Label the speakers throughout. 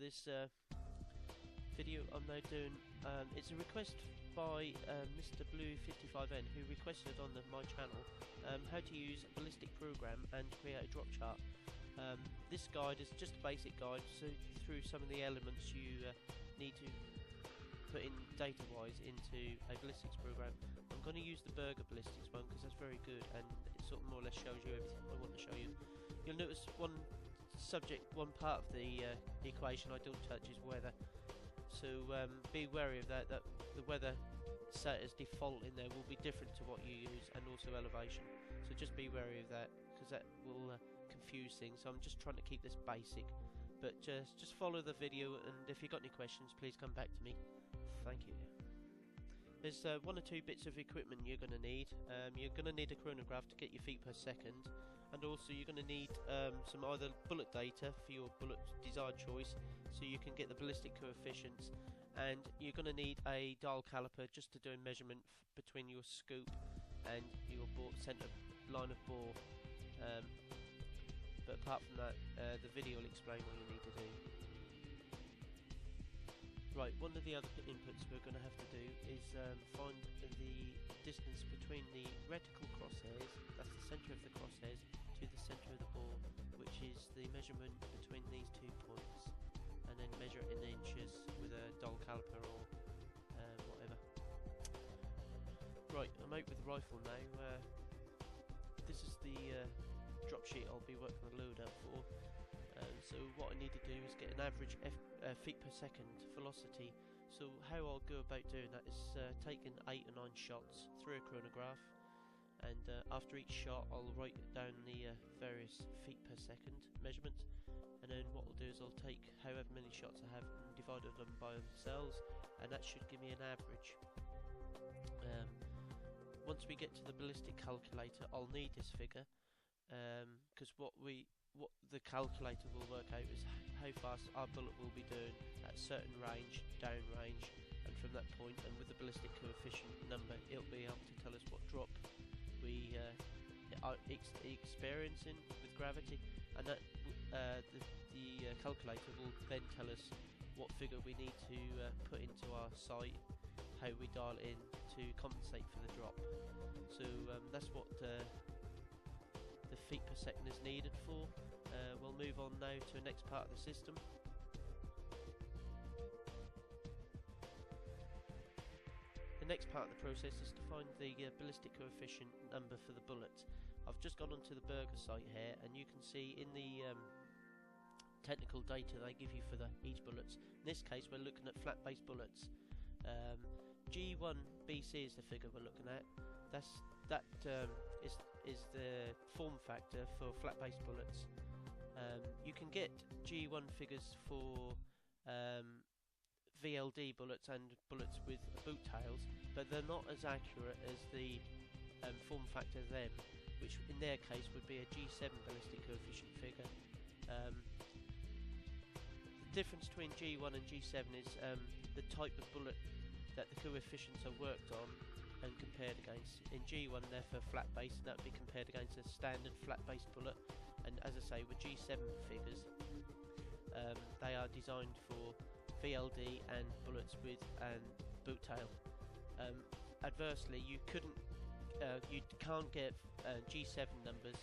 Speaker 1: this video I'm now doing. It's a request by Mr. Blue55N, who requested on my channel how to use a ballistic program and create a drop chart. This guide is just a basic guide, so through some of the elements you need to put in data-wise into a ballistics program. I'm going to use the Burger ballistics one because that's very good, and it sort of more or less shows you everything I want to show you. You'll notice one part of the equation I don't touch is weather, so be wary of that the weather set as default in there will be different to what you use, and also elevation, so just be wary of that because that will confuse things. So I'm just trying to keep this basic, but just follow the video, and if you've got any questions please come back to me. Thank you. There's one or two bits of equipment you're going to need. You're going to need a chronograph to get your feet per second, and also you're going to need some either bullet data for your bullet desired choice so you can get the ballistic coefficients, and you're going to need a dial caliper just to do a measurement between your scoop and your centre line of bore. But apart from that, the video will explain what you need to do. Right, one of the other inputs we're going to have to do is find the distance between the reticle crosshairs, that's the centre of the crosshairs, to the centre of the bore, which is the measurement between these 2 points, and then measure it in inches with a dial caliper or whatever. Right, I'm out with the rifle now. This is the drop sheet I'll be working the load up for. So what I need to do is get an average feet per second velocity. So how I'll go about doing that is taking 8 or 9 shots through a chronograph, and after each shot I'll write down the various feet per second measurements, and then what I'll do is I'll take however many shots I have and divide them by themselves, and that should give me an average. Once we get to the ballistic calculator I'll need this figure, because what the calculator will work out is how fast our bullet will be doing at a certain range, down range, and from that point, and with the ballistic coefficient number, it'll be able to tell us what drop we are experiencing with gravity, and that the calculator will then tell us what figure we need to put into our sight, how we dial in to compensate for the drop. So that's what the feet per second is needed for. We'll move on now to the next part of the system. The next part of the process is to find the ballistic coefficient number for the bullet. I've just gone onto the Burger site here, and you can see in the technical data they give you for each bullets. In this case we're looking at flat base bullets. G1 BC is the figure we're looking at. That is the form factor for flat base bullets. You can get G1 figures for VLD bullets and bullets with boot tails, but they're not as accurate as the form factor them, which in their case would be a G7 ballistic coefficient figure. The difference between G1 and G7 is the type of bullet that the coefficients are worked on and compared against. In G1 they're for flat base, and that would be compared against a standard flat base bullet, and as I say with G7 figures they are designed for VLD and bullets with boot tail. Adversely, you can't get G7 numbers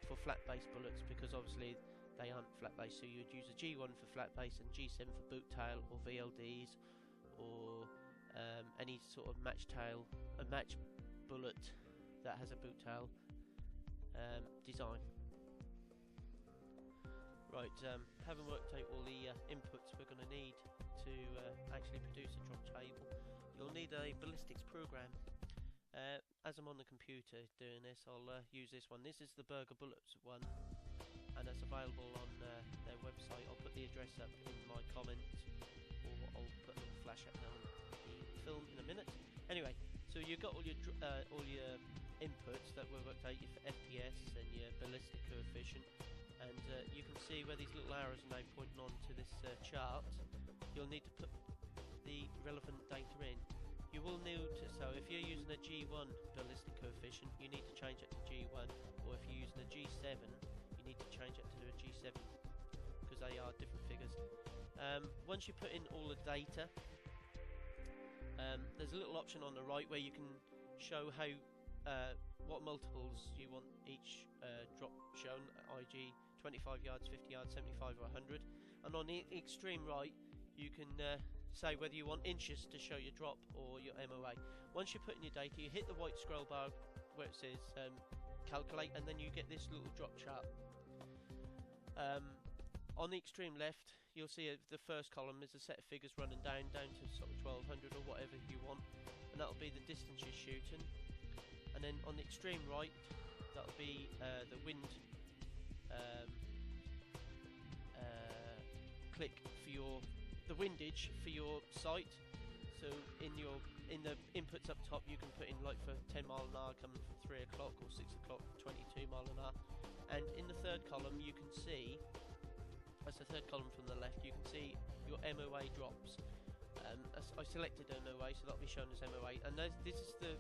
Speaker 1: for flat base bullets because obviously they aren't flat base, so you'd use a G1 for flat base and G7 for boot tail or VLDs, or any sort of match bullet that has a boot tail design. Right, having worked out all the inputs we're going to need to actually produce a drop table, you'll need a ballistics program. As I'm on the computer doing this, I'll use this one. This is the Burger Bullets one, and it's available on their website. I'll put the address up in my comments, or I'll put a little flash up now on the film in a minute. Anyway, so you've got all your inputs that were worked out, your FPS and your ballistic coefficient, and you can see where these little arrows are now pointing on to this chart. You'll need to put the relevant data in. You will need to, so if you're using a G1 ballistic coefficient, you need to change it to G1, or if you're using a G7, you need to change it to a G7, because they are different figures. Once you put in all the data, there's a little option on the right where you can show how what multiples you want each drop shown, i.e. 25 yards, 50 yards, 75 or 100. And on the extreme right you can say whether you want inches to show your drop or your MOA. Once you put in your data, you hit the white scroll bar where it says calculate, and then you get this little drop chart. On the extreme left you'll see the first column is a set of figures running down to sort of 1200 or whatever you want, and that'll be the distance you're shooting. And then on the extreme right that'll be the wind click for the windage for your sight. So in the inputs up top you can put in, like, for 10 mile an hour coming from 3 o'clock or 6 o'clock, 22 mile an hour. And in the third column you can see, that's the third column from the left, you can see your MOA drops. I selected MOA, so that'll be shown as MOA, and this is the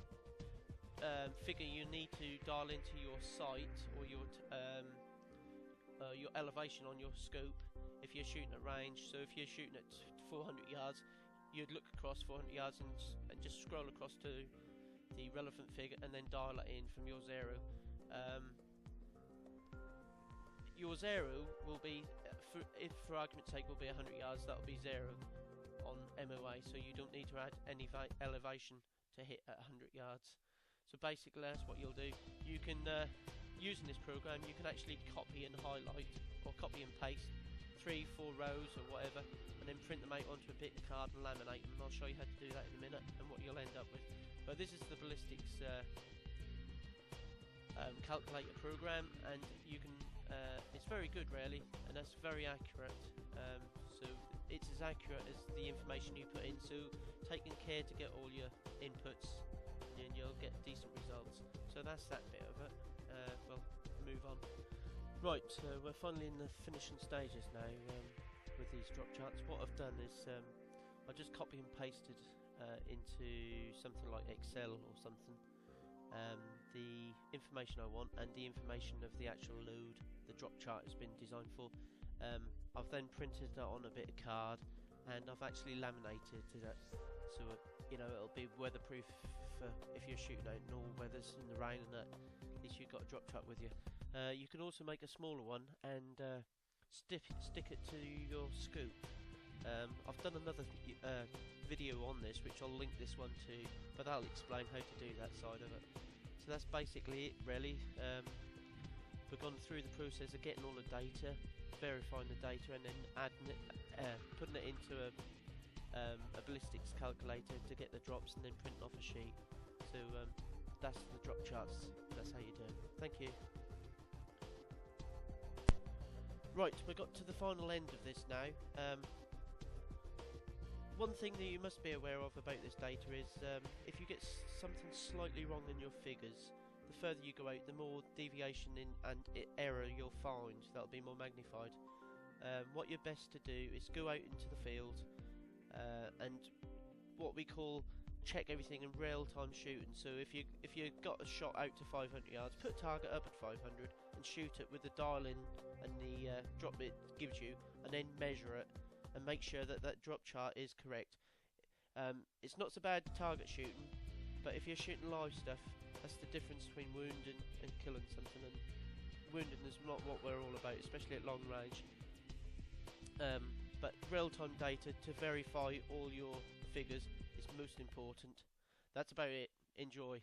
Speaker 1: figure you need to dial into your sight or your elevation on your scope if you're shooting at range. So if you're shooting at 400 yards, you'd look across 400 yards and just scroll across to the relevant figure and then dial it in from your zero. Your zero will be, if for argument's sake, will be 100 yards. That'll be zero on MOA, so you don't need to add any elevation to hit at 100 yards. So basically that's what you'll do. You can, using this program, you can actually copy and highlight, or copy and paste 3-4 rows or whatever, and then print them out onto a bit of card and laminate them, and I'll show you how to do that in a minute and what you'll end up with. But this is the Ballistics calculator program, and you can it's very good really, and that's very accurate. So it's as accurate as the information you put in, so taking care to get all your inputs, and you'll get decent results. So that's that bit of it. We'll move on. Right, we're finally in the finishing stages now with these drop charts. What I've done is I just copy and pasted into something like Excel or something the information I want and the information of the actual load the drop chart has been designed for. I've then printed that on a bit of card, and I've actually laminated that, so you know it'll be weatherproof for if you're shooting out in all weathers, in the rain and that. At least you've got a drop chart with you. You can also make a smaller one and stick it to your scoop. I've done another video on this, which I'll link this one to, but I'll explain how to do that side of it. So that's basically it really. We've gone through the process of getting all the data, verifying the data, and then adding it, putting it into a ballistics calculator to get the drops, and then printing off a sheet. So that's the drop charts. That's how you do it. Thank you. Right, we got to the final end of this now. One thing that you must be aware of about this data is if you get something slightly wrong in your figures, the further you go out, the more deviation and error you'll find. That'll be more magnified. What you're best to do is go out into the field and what we call check everything in real-time shooting. So if you got a shot out to 500 yards, put target up at 500 and shoot it with the dial-in and the drop it gives you, and then measure it and make sure that that drop chart is correct. It's not so bad target shooting, but if you're shooting live stuff, that's the difference between wounding and killing something, and wounding is not what we're all about, especially at long range. But real-time data to verify all your figures is most important. That's about it. Enjoy.